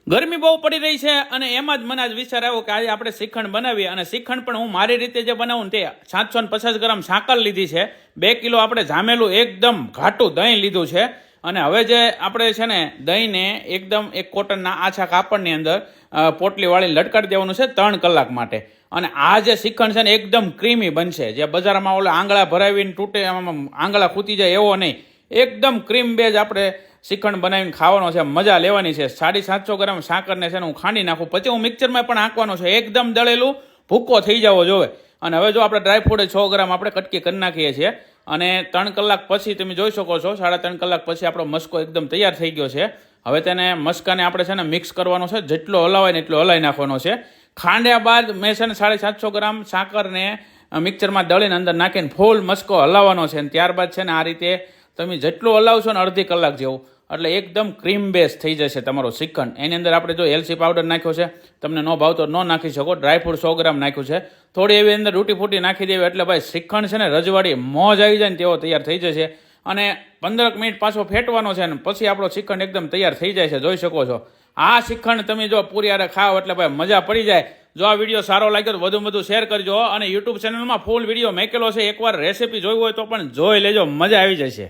ગરમી બહુ પડી રહી છે અને એમાં જ મને આજ વિચાર આવ્યો કે આજે આપણે શ્રીખંડ બનાવીએ અને શ્રીખંડ પણ હું મારી રીતે જે બનાવું તે 750 ગ્રામ સાકર લીધી છે, 2 કિલો આપણે જામેલું એકદમ ઘાટું દહીં લીધું છે અને હવે જે આપણે છે ને દહીંને એકદમ એક કોટનના આછા કાપડની અંદર પોટલી વાળીને લટકાડી દેવાનું છે 3 કલાક માટે. અને આ જે શ્રીખંડ છે ને એકદમ ક્રીમી બનશે, જે બજારમાં ઓલા આંગળા ભરાવીને તૂટે આંગળા ખૂટી જાય એવો નહીં, એકદમ ક્રીમ બેજ આપણે શ્રીખંડ બનાવીને ખાવાનો છે, મજા લેવાની છે. 750 ગ્રામ સાકરને છે ને હું ખાંડી નાખું, પછી હું મિક્સરમાં પણ આંકવાનો છે, એકદમ દળેલું ભૂક્કો થઈ જવો જોઈએ. અને હવે જો આપણે ડ્રાયફ્રૂટ 6 ગ્રામ આપણે કટકી કરી નાખીએ છીએ અને 3 કલાક પછી તમે જોઈ શકો છો, 3.5 કલાક પછી આપણો મસ્કો એકદમ તૈયાર થઈ ગયો છે. હવે તેને મસ્કાને આપણે છે ને મિક્સ કરવાનો છે, જેટલો હલાવાય ને એટલો હલાવી નાખવાનો છે. ખાંડ્યા બાદ મેં છે ને 750 ગ્રામ સાકરને મિક્સરમાં દળીને અંદર નાખીને ફૂલ મસ્કો હલાવવાનો છે. અને ત્યારબાદ છે ને આ રીતે તમે જેટલું હલાવશો ને અડધી કલાક જેવું, એટલે એકદમ ક્રીમ બેઝ થઈ જશે તમારો શ્રીખંડ. એની અંદર આપણે જો એલચી પાવડર નાખ્યો છે, તમને ન ભાવતો ન નાખી શકો. ડ્રાયફ્રૂટ 100 ગ્રામ નાખ્યું છે, થોડી એવી અંદર રૂટી ફૂટી નાખી દેવી, એટલે ભાઈ શ્રીખંડ છે ને રજવાડી મોજ આવી જાય ને તેવો તૈયાર થઈ જશે. અને 15 મિનિટ પાછો ફેટવાનો છે ને પછી આપણો શ્રીખંડ એકદમ તૈયાર થઈ જાય છે, જોઈ શકો છો. આ શ્રીખંડ તમે જો પૂરી હારે ખાઓ એટલે ભાઈ મજા પડી જાય. જો આ વિડીયો સારો લાગ્યો તો વધુ શેર કરજો અને યુટ્યુબ ચેનલમાં ફૂલ વિડીયો મેકેલો છે, એકવાર રેસીપી જોઈ હોય તો પણ જોઈ લેજો, મજા આવી જશે.